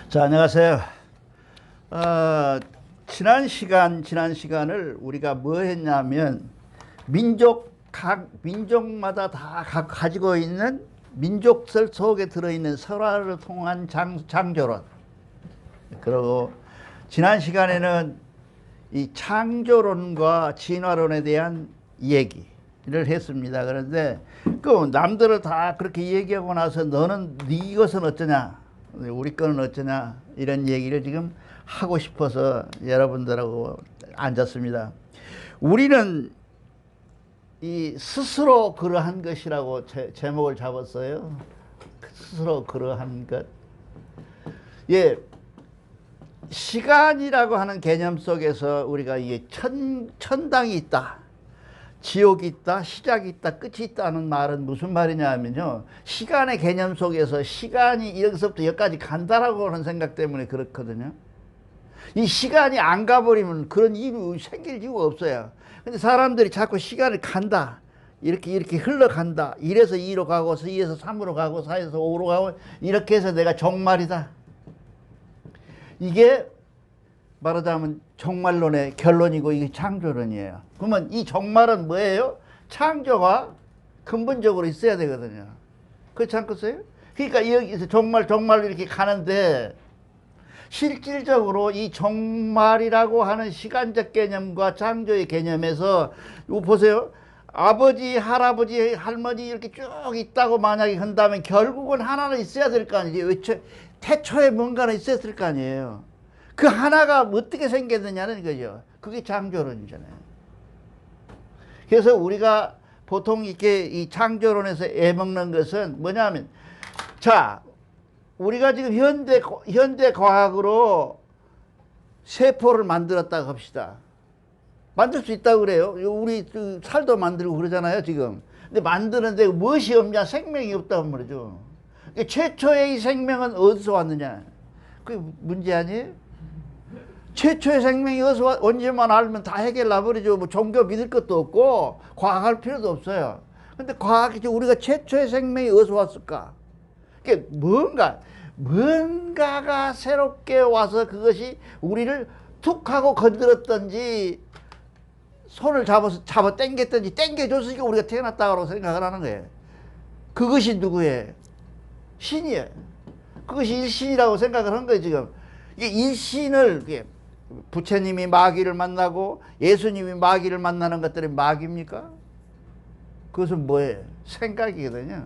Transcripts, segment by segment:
자, 안녕하세요. 지난 시간을 우리가 뭐 했냐면, 각 민족마다 다 가지고 있는 민족설 속에 들어있는 설화를 통한 창조론. 그리고 지난 시간에는 이 창조론과 진화론에 대한 얘기를 했습니다. 그런데 그 남들을 다 그렇게 얘기하고 나서 너는 네 것은 어쩌냐? 우리 거는 어쩌냐? 이런 얘기를 지금 하고 싶어서 여러분들하고 앉았습니다. 우리는 이 스스로 그러한 것이라고 제목을 잡았어요. 스스로 그러한 것. 예, 시간이라고 하는 개념 속에서 우리가 이게 천당이 있다, 지옥이 있다, 시작이 있다, 끝이 있다는 말은 무슨 말이냐 하면요, 시간의 개념 속에서 시간이 여기서부터 여기까지 간다라고 하는 생각 때문에 그렇거든요. 이 시간이 안 가버리면 그런 일이 생길 이유가 없어요. 근데 사람들이 자꾸 시간을 간다, 이렇게 흘러간다, 1에서 2로 가고 2에서 3으로 가고 4에서 5로 가고 이렇게 해서 내가 종말이다, 이게 말하자면 종말론의 결론이고 이게 창조론이에요. 그러면 이 종말은 뭐예요? 창조가 근본적으로 있어야 되거든요. 그렇지 않겠어요? 그러니까 여기서 종말 이렇게 가는데, 실질적으로 이 종말이라고 하는 시간적 개념과 창조의 개념에서 이거 보세요. 아버지, 할아버지, 할머니 이렇게 쭉 있다고 만약에 한다면 결국은 하나는 있어야 될 거 아니에요. 태초에 뭔가는 있었을 거 아니에요. 그 하나가 어떻게 생겼느냐는 거죠. 그게 창조론이잖아요. 그래서 우리가 보통 이렇게 이 창조론에서 애먹는 것은 뭐냐면, 자, 우리가 지금 현대 과학으로 세포를 만들었다고 합시다. 만들 수 있다고 그래요. 우리 살도 만들고 그러잖아요, 지금. 근데 만드는데 무엇이 없냐? 생명이 없다고 말이죠. 최초의 이 생명은 어디서 왔느냐? 그게 문제 아니에요? 최초의 생명이 어디서 언제만 알면 다 해결나 버리죠. 뭐 종교 믿을 것도 없고 과학할 필요도 없어요. 근데 과학이 우리가 최초의 생명이 어디서 왔을까? 그게 뭔가가 새롭게 와서 그것이 우리를 툭 하고 건드렸던지 손을 잡아 당겼던지 당겨줬으니까 우리가 태어났다고 생각을 하는 거예요. 그것이 누구예요? 신이에요. 그것이 일신이라고 생각을 한 거예요, 지금. 이게 일신을, 부처님이 마귀를 만나고 예수님이 마귀를 만나는 것들이 마귀입니까? 그것은 뭐예요? 생각이거든요.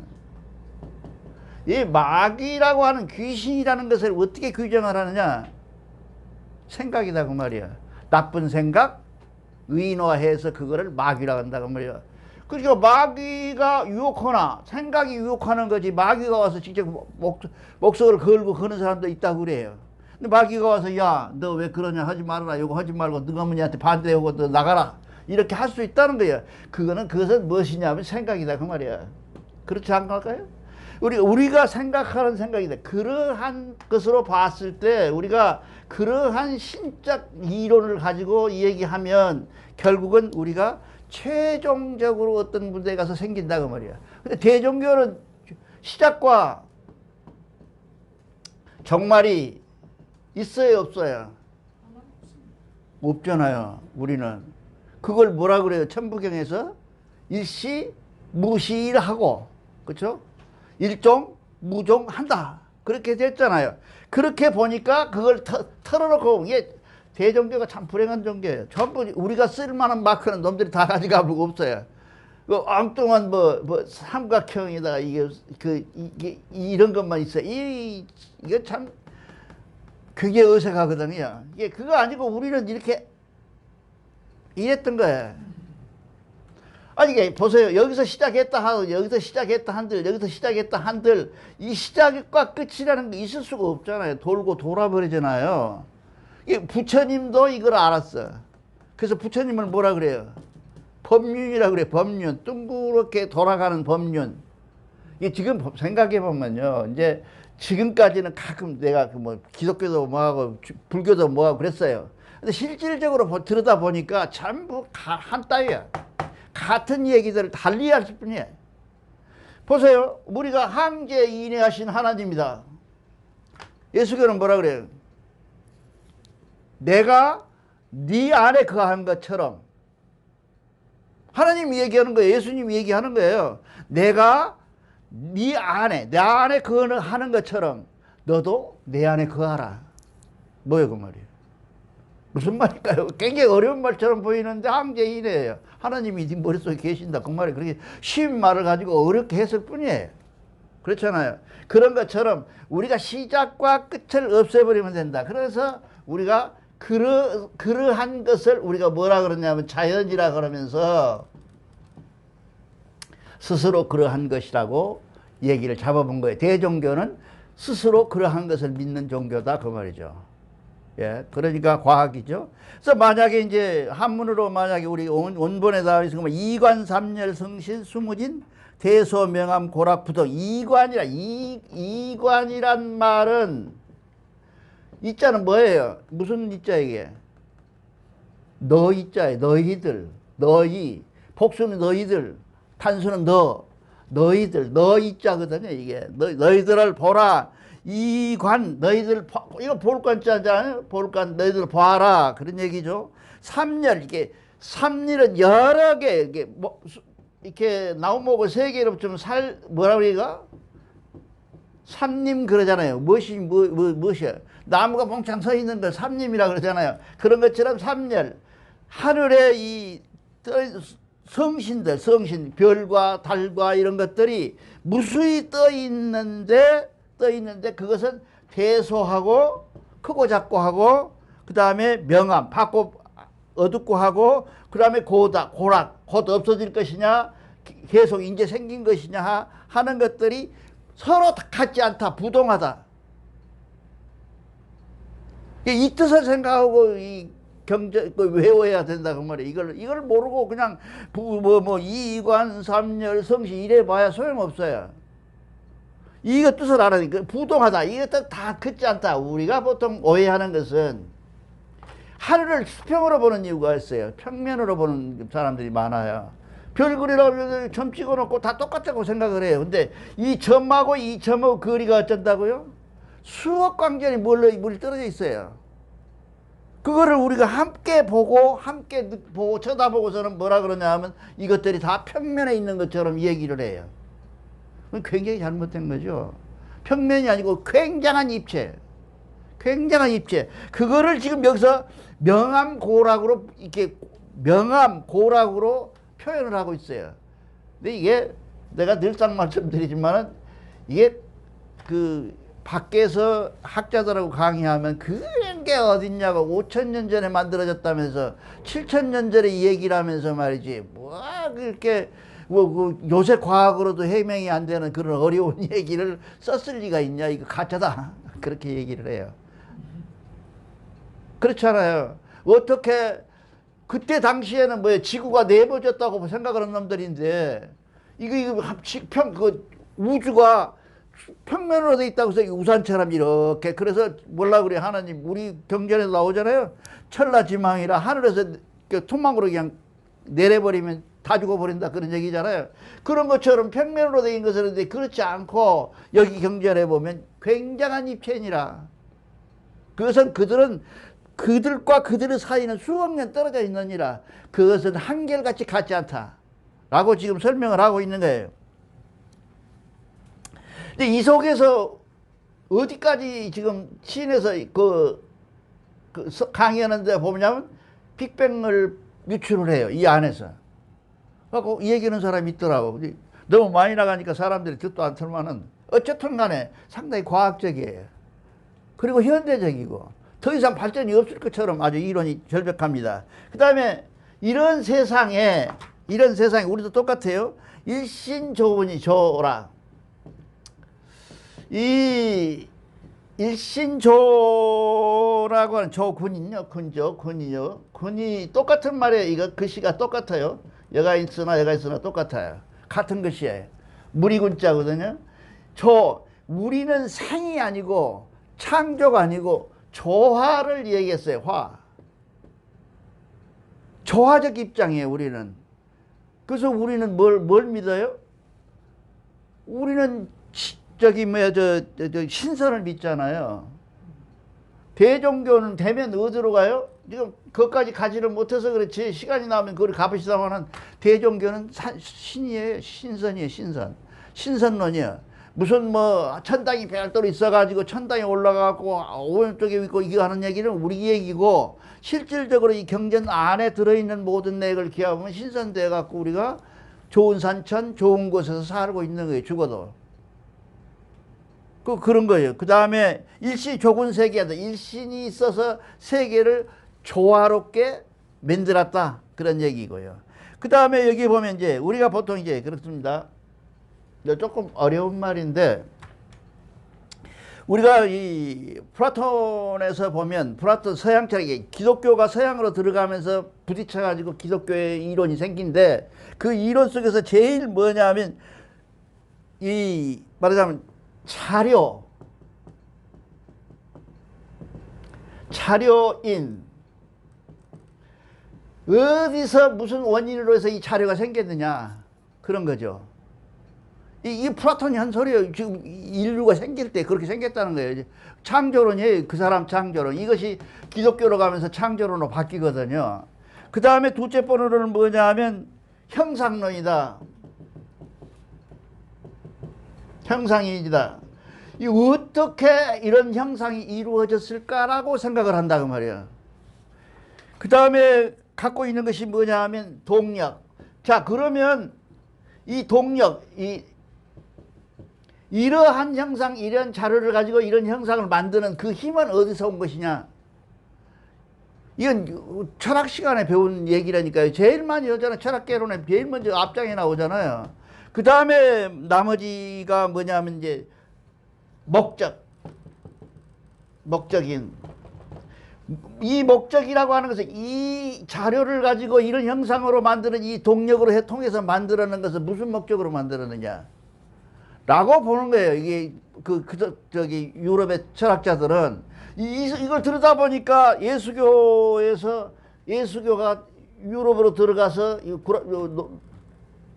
이 마귀라고 하는 귀신이라는 것을 어떻게 규정을 하느냐? 생각이다, 그 말이야. 나쁜 생각, 의인화해서 그거를 마귀라고 한다고 말이야. 그러니까 마귀가 유혹하나 생각이 유혹하는 거지, 마귀가 와서 직접 목석을 걸고 그런 사람도 있다고 그래요. 근데 마귀가 와서 야, 너 왜 그러냐, 하지 말아라, 요거 하지 말고 너가 어머니한테 반대하고 너 나가라, 이렇게 할 수 있다는 거예요. 그것은 무엇이냐면 생각이다, 그 말이야. 그렇지 않을까요? 우리가 생각하는 생각이다. 그러한 것으로 봤을 때 우리가 그러한 신적 이론을 가지고 얘기하면 결국은 우리가 최종적으로 어떤 문제에 가서 생긴다고 말이야. 근데 대종교는 시작과 종말이 있어요, 없어요? 없잖아요. 우리는 그걸 뭐라 그래요? 천부경에서 일시무시일하고, 그렇죠? 일종무종한다, 그렇게 됐잖아요. 그렇게 보니까 그걸 털어놓고, 이게 대종교가 참 불행한 종교예요. 전부 우리가 쓸만한 마크는 놈들이 다 가져가고 없어요. 그 엉뚱한 삼각형에다가 이게 이런 것만 있어. 이게 참 그게 어색하거든요. 이게 그거 아니고 우리는 이렇게 이랬던 거예요. 아니, 이게 보세요. 여기서 시작했다 하고 여기서 시작했다 한들 여기서 시작했다 한들 이 시작과 끝이라는 게 있을 수가 없잖아요. 돌고 돌아버리잖아요. 부처님도 이걸 알았어. 그래서 부처님을 뭐라 그래요? 법륜이라 그래. 법륜. 둥그렇게 돌아가는 법륜. 이게 지금 생각해 보면요, 이제 지금까지는 가끔 내가 기독교도 뭐하고 불교도 뭐하고 그랬어요. 근데 실질적으로 들여다 보니까 전부 한 따위야. 같은 얘기들을 달리 할 뿐이에요. 보세요. 우리가 항제 인해하신 하나님이다. 예수교는 뭐라 그래요? 내가 네 안에 거한 것처럼. 하나님이 얘기하는 거예요. 예수님이 얘기하는 거예요. 내가 네 안에, 내 안에 거하는 것처럼 너도 내 안에 거하라. 뭐예요, 그 말이에요? 무슨 말일까요? 굉장히 어려운 말처럼 보이는데 항제이래요. 하나님이 네 머릿속에 계신다. 그 말이 그렇게 쉬운 말을 가지고 어렵게 했을 뿐이에요. 그렇잖아요. 그런 것처럼 우리가 시작과 끝을 없애버리면 된다. 그래서 우리가 그러한 것을 우리가 뭐라 그러냐면 자연이라 그러면서 스스로 그러한 것이라고 얘기를 잡아본 거예요. 대종교는 스스로 그러한 것을 믿는 종교다. 그 말이죠. 예, 그러니까 과학이죠. 그래서 만약에 이제 한문으로 만약에 우리 원본에 나와 있으면 이관 삼열 성신 수무진 대소 명암 고락 부동. 이관이란 말은 이자는 뭐예요? 무슨 이자 이게? 너 이자예요. 너희들, 너희. 복수는 너희들, 단수는 너희들, 너 이자거든요. 이게 너희들을 보라. 이관, 너희들, 이거 볼관자잖아요. 볼관, 너희들 봐라. 그런 얘기죠. 삼열, 이게, 삼일은 여러 개, 이게, 뭐, 이렇게 나무목을 세 개로 좀 뭐라 그래가? 삼림 그러잖아요. 무엇이야? 나무가 멍창 서 있는 걸 삼림이라 그러잖아요. 그런 것처럼 삼열. 하늘에 이 성신, 별과 달과 이런 것들이 무수히 떠 있는데 그것은 대소하고 크고 작고 하고 그 다음에 명암 밝고 어둡고 하고 그 다음에 고락 곧 없어질 것이냐 계속 이제 생긴 것이냐 하는 것들이 서로 같지 않다. 부동하다. 이 뜻을 생각하고 이 외워야 된다 그 말이에요. 이걸 모르고 그냥 이관 삼열 성신 이래 봐야 소용없어요. 이거 뜻을 알아니까 부동하다. 이것도 다 같지 않다. 우리가 보통 오해하는 것은 하늘을 수평으로 보는 이유가 있어요. 평면으로 보는 사람들이 많아요. 별거리라고 점 찍어놓고 다 똑같다고 생각을 해요. 근데 이 점하고 이 점하고 거리가 어쩐다고요? 수억 광년이 멀리 떨어져 있어요. 그거를 우리가 함께 보고 쳐다보고서는 뭐라 그러냐 하면 이것들이 다 평면에 있는 것처럼 얘기를 해요. 굉장히 잘못된 거죠. 평면이 아니고 굉장한 입체. 그거를 지금 여기서 명암고락으로 표현을 하고 있어요. 근데 이게 내가 늘상 말씀드리지만은 이게 그 밖에서 학자들하고 강의하면 그런 게 어딨냐고 5,000년 전에 만들어졌다면서 7,000년 전에 이 얘기를 하면서 말이지 그렇게 요새 과학으로도 해명이 안 되는 그런 어려운 얘기를 썼을 리가 있냐. 이거 가짜다. 그렇게 얘기를 해요. 그렇잖아요. 어떻게 그때 당시에는 지구가 내버졌다고 생각을 한 놈들인데 우주가 평면으로 돼 있다고 해서 우산처럼 이렇게 그래서 뭐라 그래 하나님 우리 경전에서 나오잖아요. 천라지망이라 하늘에서 토막으로 그냥 내려버리면 다 죽어버린다 그런 얘기잖아요. 그런 것처럼 평면으로 돼 있는 것은 그렇지 않고 여기 경전에 보면 굉장한 입체니라. 그것은 그들과 그들의 사이는 수억 년 떨어져 있느니라. 그것은 한결같이 같지 않다 라고 지금 설명을 하고 있는 거예요. 근데 이 속에서 어디까지 지금 시인에서 강의하는데 보면 빅뱅을 유출을 해요. 이 안에서. 그래서 이 얘기하는 사람이 있더라고. 너무 많이 나가니까 사람들이 듣도 않더만은 어쨌든 간에 상당히 과학적이에요. 그리고 현대적이고 더 이상 발전이 없을 것처럼 아주 이론이 절벽합니다. 그 다음에 이런 세상에 우리도 똑같아요. 일신조분이 조라. 이 일신조라고 하는 조군이요. 군이 똑같은 말이에요. 이거 글씨가 똑같아요. 여가 있으나 똑같아요. 같은 글씨예요. 무리군자거든요. 우리는 생이 아니고 창조가 아니고 조화를 얘기했어요. 조화적 입장이에요. 우리는. 그래서 우리는 뭘 믿어요? 우리는 신선을 믿잖아요. 대종교는 되면 어디로 가요? 지금 그것까지 가지를 못해서 그렇지 시간이 나면 그걸 값으시다마는 대종교는 신이에요. 신선이에요. 신선. 신선론이야. 무슨 뭐 천당이 별도로 있어가지고 천당에 올라가고 오른쪽에 있고 이거 하는 얘기는 우리 얘기고 실질적으로 이 경전 안에 들어있는 모든 내용을 기하면 신선돼 갖고 우리가 좋은 산천 좋은 곳에서 살고 있는 거예요. 죽어도. 그런 거예요. 그 다음에 일시 조군 세계다. 일신이 있어서 세계를 조화롭게 만들었다. 그런 얘기고요. 그 다음에 여기 보면 이제 우리가 보통 이제 그렇습니다. 조금 어려운 말인데 우리가 이 플라톤에서 보면 플라톤 서양 철학이 기독교가 서양으로 들어가면서 부딪혀 가지고 기독교의 이론이 생긴데 그 이론 속에서 제일 뭐냐면 이 말하자면 차료인 어디서 무슨 원인으로 해서 이 차료가 생겼느냐 그런 거죠. 이 플라톤이 한 소리예요. 지금 인류가 생길 때 그렇게 생겼다는 거예요. 창조론이에요. 그 사람 창조론. 이것이 기독교로 가면서 창조론으로 바뀌거든요. 그 다음에 둘째 번호로는 뭐냐 하면 형상론이다. 형상이다. 이 어떻게 이런 형상이 이루어졌을까라고 생각을 한다고 말이에요. 그 다음에 갖고 있는 것이 뭐냐 하면 동력. 자, 그러면 이 동력, 이러한 형상, 이런 자료를 가지고 이런 형상을 만드는 그 힘은 어디서 온 것이냐? 이건 철학 시간에 배운 얘기라니까요. 제일 많이 오잖아요. 철학개론에 제일 먼저 앞장에 나오잖아요. 그 다음에 나머지가 뭐냐면 이제 목적인. 이 목적이라고 하는 것은 이 자료를 가지고 이런 형상으로 만드는 이 동력으로 통해서 만들어낸 것은 무슨 목적으로 만들었느냐? 라고 보는 거예요. 이게 저기 유럽의 철학자들은 이걸 들여다보니까 예수교가 유럽으로 들어가서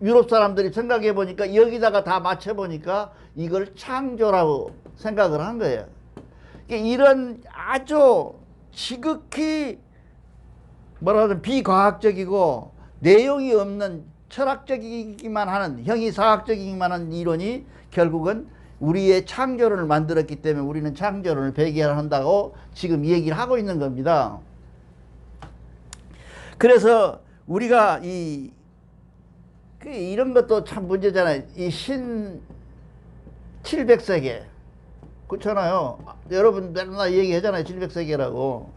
유럽 사람들이 생각해 보니까 여기다가 다 맞춰 보니까 이걸 창조라고 생각을 한 거예요. 이런 아주 지극히 뭐라 하든 비과학적이고 내용이 없는 철학적이기만 하는 형이사학적이기만 한 이론이 결국은 우리의 창조론을 만들었기 때문에 우리는 창조론을 배기한다고 지금 얘기를 하고 있는 겁니다. 그래서 우리가 이런 것도 참 문제잖아요. 이 700세계 그렇잖아요. 여러분 맨날 얘기하잖아요. 700세계라고.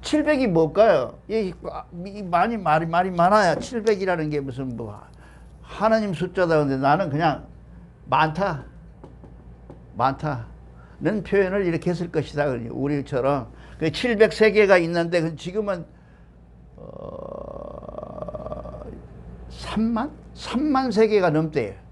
700이 뭘까요? 말이 많아야 700이라는 게 무슨 뭐 하나님 숫자다. 근데 나는 그냥 많다는 표현을 이렇게 했을 것이다. 우리처럼 700세계가 있는데 지금은 3만 세계가 넘대요.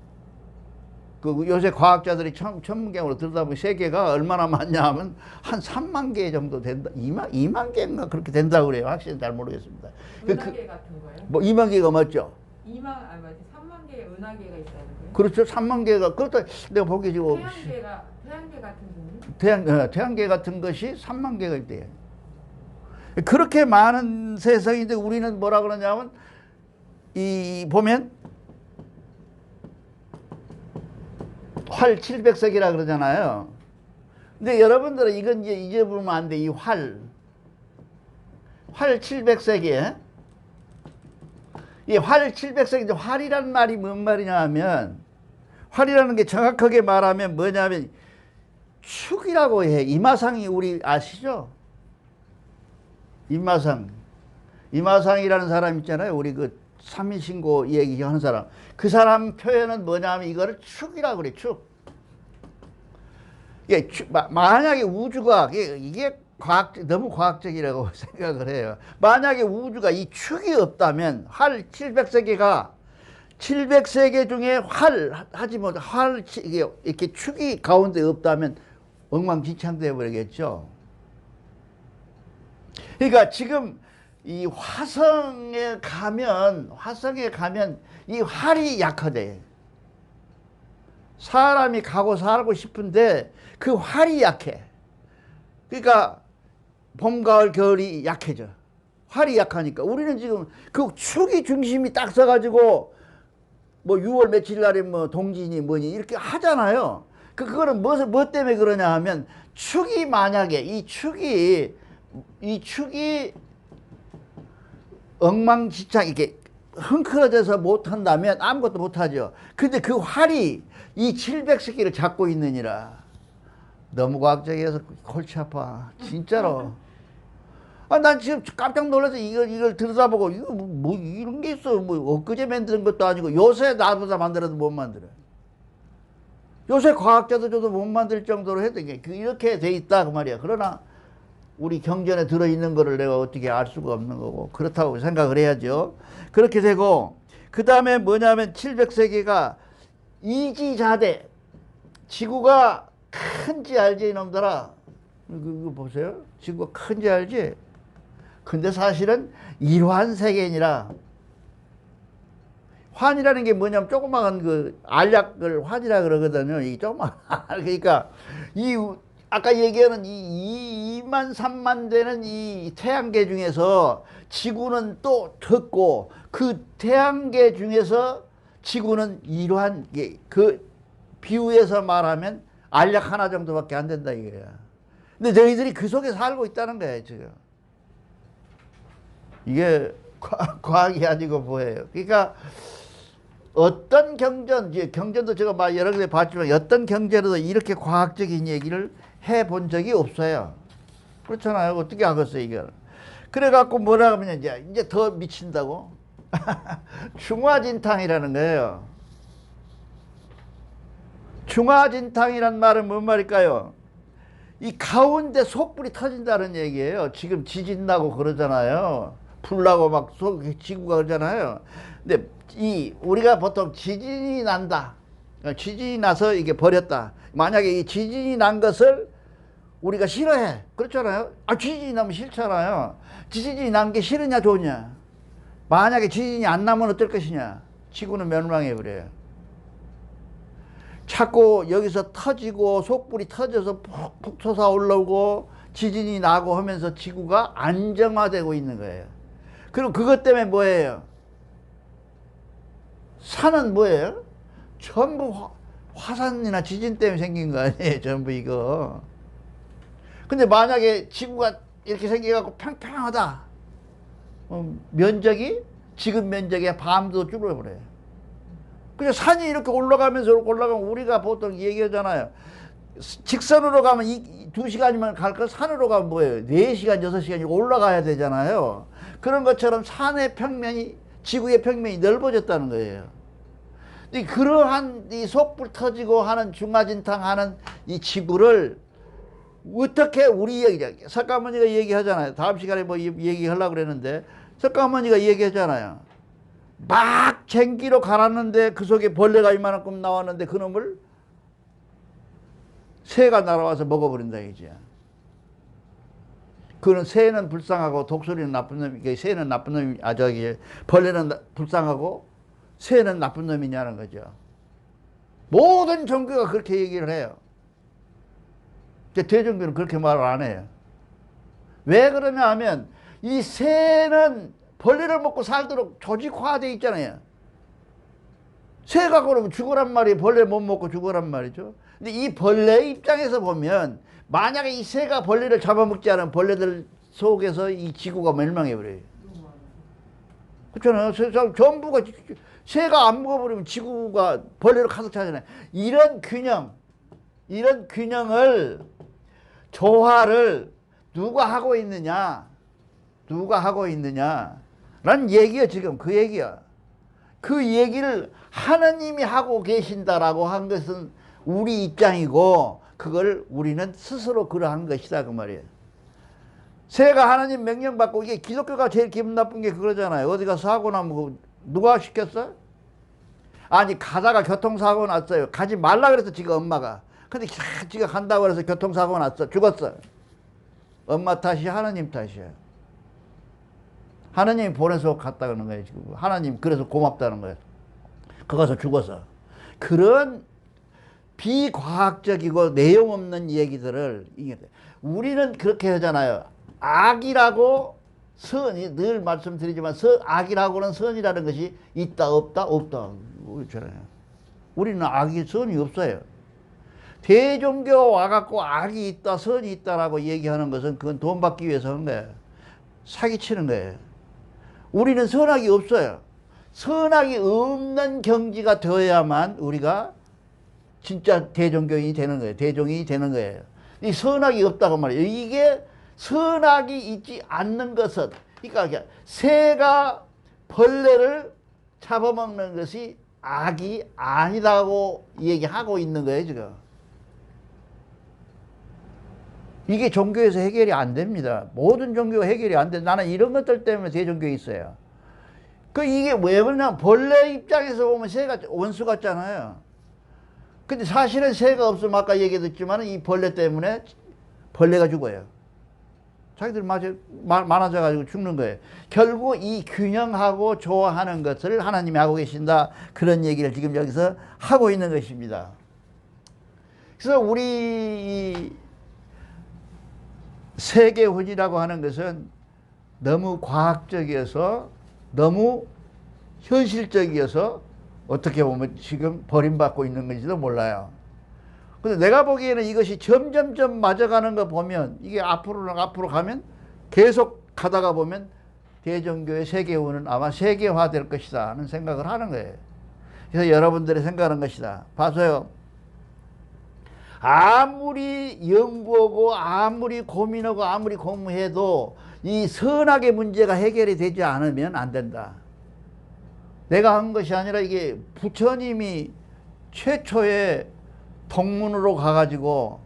요새 과학자들이 천문경으로 들여다보면 세계가 얼마나 많냐 하면 한 3만 개 정도 된다. 2만 개인가 그렇게 된다고 그래요. 확실히 잘 모르겠습니다. 은하계 같은 거예요? 뭐 2만 개가 맞죠? 3만 개의 은하계가 있다는 거예요? 그렇죠. 3만 개가 그렇다. 내가 보기 지금 태양계 같은 거는? 태양계 같은 것이 3만 개가 있대요. 그렇게 많은 세상인데 우리는 뭐라 그러냐면 보면 활 700세기라 그러잖아요. 근데 여러분들은 이건 이제 잊어버리면 안 돼. 이 활 700세기에 이 활 700세기 활이란 말이 뭔 말이냐 하면 활이라는 게 정확하게 말하면 뭐냐면 축이라고 해. 이마상이 우리 아시죠? 이마상이라는 사람 있잖아요. 우리 삼일신고 얘기하는 사람. 그 사람 표현은 뭐냐면 이거를 축이라고 그래. 축. 만약에 우주가 이게 너무 과학적이라고 생각을 해요. 만약에 우주가 이 축이 없다면 700세계가 700세계 중에 이렇게 축이 가운데 없다면 엉망진창돼 버리겠죠. 그러니까 지금 이 화성에 가면 이 활이 약하대. 사람이 가고 살고 싶은데 그 활이 약해. 그러니까 봄, 가을, 겨울이 약해져. 활이 약하니까. 우리는 지금 그 축이 중심이 딱 서가지고 뭐 6월 며칠 날에 뭐 동진이 뭐니 이렇게 하잖아요. 그거는 뭐 때문에 그러냐 하면 축이 만약에 이 축이 엉망진창 이렇게 흥크러져서 못한다면 아무것도 못하죠. 근데 그 활이 이 700세기를 잡고 있느니라. 너무 과학적이어서 골치 아파. 진짜로. 아, 난 지금 깜짝 놀라서 이걸 들여다보고, 이거 뭐 이런 게 있어. 뭐 엊그제 만드는 것도 아니고, 요새 나보다 만들어도 못 만들어. 요새 과학자들도 못 만들 정도로 해도 이렇게 돼 있다, 그 말이야. 그러나, 우리 경전에 들어있는 거를 내가 어떻게 알 수가 없는 거고, 그렇다고 생각을 해야죠. 그렇게 되고, 그 다음에 뭐냐면 700세기가 이지자대, 지구가 큰지 알지, 이놈들아? 이거 보세요. 지구가 큰지 알지? 근데 사실은 일환세계니라. 환이라는 게 뭐냐면 조그마한 그 알약을 환이라 그러거든요. 이 조그마한 그러니까 이 아까 얘기하는 이 2만 3만 되는 이 태양계 중에서 지구는 또 적고 그 태양계 중에서 지구는 일환 그 비유해서 말하면 알약 하나 정도밖에 안 된다 이거야. 근데 저희들이 그 속에 살고 있다는 거예요 지금. 이게 과학이 아니고 뭐예요. 그러니까 어떤 경전도 제가 막 여러 개 봤지만 어떤 경전에도 이렇게 과학적인 얘기를 해본 적이 없어요. 그렇잖아요. 어떻게 하겠어요 이걸. 그래갖고 뭐라 하면 이제 더 미친다고. 중화진탕이라는 거예요. 중화진탕이란 말은 뭔 말일까요? 이 가운데 속불이 터진다는 얘기예요. 지금 지진 나고 그러잖아요. 불 나고 막 지구가 그러잖아요. 근데 우리가 보통 지진이 난다. 지진이 나서 이게 버렸다. 만약에 이 지진이 난 것을 우리가 싫어해. 그렇잖아요. 아, 지진이 나면 싫잖아요. 지진이 난 게 싫으냐 좋으냐. 만약에 지진이 안 나면 어떨 것이냐. 지구는 멸망해버려요. 자꾸 여기서 터지고 속불이 터져서 푹푹 솟아 올라오고 지진이 나고 하면서 지구가 안정화되고 있는 거예요. 그럼 그것 때문에 뭐예요? 산은 뭐예요? 전부 화산이나 지진 때문에 생긴 거 아니에요? 전부 이거. 근데 만약에 지구가 이렇게 생겨갖고 평평하다. 면적이 지금 면적의 반도 줄어버려요. 그냥 산이 이렇게 올라가면서 올라가면 우리가 보통 얘기하잖아요. 직선으로 가면 2시간이면 갈 거 산으로 가면 뭐예요? 4시간, 6시간이 올라가야 되잖아요. 그런 것처럼 산의 평면이, 지구의 평면이 넓어졌다는 거예요. 그러한 이 속불 터지고 하는 중화진탕 하는 이 지구를 어떻게 석가모니가 얘기하잖아요. 다음 시간에 뭐 얘기하려고 그랬는데, 석가모니가 얘기하잖아요. 막 쟁기로 갈았는데 그 속에 벌레가 이만큼 나왔는데 그놈을 새가 날아와서 먹어버린다 이제. 그는 새는 불쌍하고 독수리는 나쁜 놈이, 새는 나쁜 놈이, 벌레는 불쌍하고 새는 나쁜 놈이냐는 거죠. 모든 종교가 그렇게 얘기를 해요. 대종교는 그렇게 말을 안 해요. 왜 그러냐 하면 이 새는 벌레를 먹고 살도록 조직화되어 있잖아요. 새가 그러면 죽으란 말이에요. 벌레 못 먹고 죽으란 말이죠. 근데 이 벌레 입장에서 보면 만약에 이 새가 벌레를 잡아먹지 않은 벌레들 속에서 이 지구가 멸망해버려요. 그렇잖아요. 전부가 새가 안 먹어버리면 지구가 벌레로 가득 차잖아요. 이런 균형을 조화를 누가 하고 있느냐? 누가 하고 있느냐? 라는 얘기야 지금 그 얘기야. 그 얘기를 하느님이 하고 계신다라고 한 것은 우리 입장이고 그걸 우리는 스스로 그러한 것이다 그 말이에요. 새가 하나님 명령받고 이게 기독교가 제일 기분 나쁜 게 그러잖아요. 어디 가서 사고 나면 누가 시켰어? 아니 가다가 교통사고 났어요. 가지 말라 그래서 지가 엄마가. 근데 지가 간다고 그래서 교통사고 났어. 죽었어. 엄마 탓이 하나님 탓이야. 하나님이 보내서 갔다 그러는 거예요 지금. 하나님 그래서 고맙다는 거예요. 그 가서 죽어서. 그런 비과학적이고 내용 없는 얘기들을 우리는 그렇게 하잖아요. 악이라고 선이 늘 말씀드리지만 악이라고는 선이라는 것이 있다 없다 없다 그렇잖아요. 우리는 악이 선이 없어요. 대종교 와갖고 악이 있다 선이 있다라고 얘기하는 것은 그건 돈 받기 위해서 하는 거예요. 사기치는 거예요. 우리는 선악이 없어요. 선악이 없는 경지가 되어야만 우리가 진짜 대종교인이 되는 거예요. 대종이 되는 거예요. 이 선악이 없다고 말이에요. 이게 선악이 있지 않는 것은, 그러니까 새가 벌레를 잡아먹는 것이 악이 아니라고 얘기하고 있는 거예요, 지금. 이게 종교에서 해결이 안 됩니다. 모든 종교가 해결이 안 돼. 나는 이런 것들 때문에 대종교에 있어요. 이게 왜 그러냐, 벌레 입장에서 보면 새가 원수 같잖아요. 근데 사실은 새가 없으면 아까 얘기했지만 이 벌레 때문에 벌레가 죽어요. 자기들 많아져가지고 죽는 거예요. 결국 이 균형하고 조화하는 것을 하나님이 하고 계신다. 그런 얘기를 지금 여기서 하고 있는 것입니다. 그래서 우리 세계훈이라고 하는 것은 너무 과학적이어서 너무 현실적이어서 어떻게 보면 지금 버림받고 있는 건지도 몰라요. 근데 내가 보기에는 이것이 점점점 맞아가는 거 보면 이게 앞으로 가면 계속 가다가 보면 대종교의 세계훈은 아마 세계화될 것이다 하는 생각을 하는 거예요. 그래서 여러분들이 생각하는 것이다. 봐서요. 아무리 연구하고 아무리 고민하고 아무리 공부해도 이 선악의 문제가 해결이 되지 않으면 안 된다. 내가 한 것이 아니라 이게 부처님이 최초의 동문으로 가가지고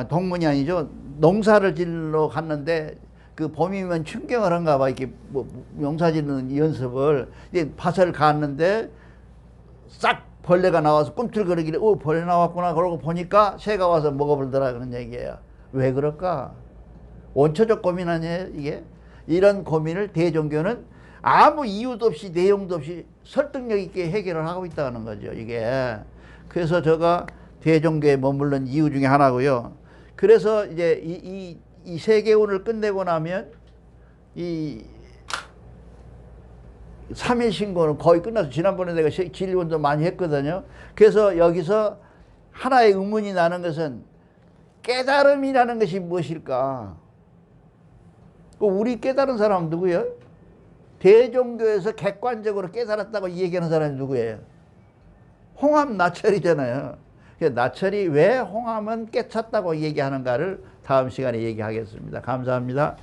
동문이 아니죠. 농사를 지러 갔는데 그 봄이면 춘경을 한가 봐. 이렇게 뭐 농사 짓는 연습을 이제 밭을 갔는데 싹 벌레가 나와서 꿈틀거리길래 벌레 나왔구나 그러고 보니까 새가 와서 먹어버리더라 그런 얘기예요. 왜 그럴까? 원초적 고민 아니에요 이게? 이런 고민을 대종교는 아무 이유도 없이 내용도 없이 설득력 있게 해결을 하고 있다는 거죠 이게. 그래서 제가 대종교에 머무른 이유 중에 하나고요. 그래서 이제 이 세계운을 끝내고 나면 이 3일 신고는 거의 끝나서 지난번에 내가 진리운동 많이 했거든요. 그래서 여기서 하나의 의문이 나는 것은 깨달음이라는 것이 무엇일까? 우리 깨달은 사람은 누구예요? 대종교에서 객관적으로 깨달았다고 얘기하는 사람이 누구예요? 홍암 나철이잖아요. 나철이 왜 홍암은 깨쳤다고 얘기하는가를 다음 시간에 얘기하겠습니다. 감사합니다.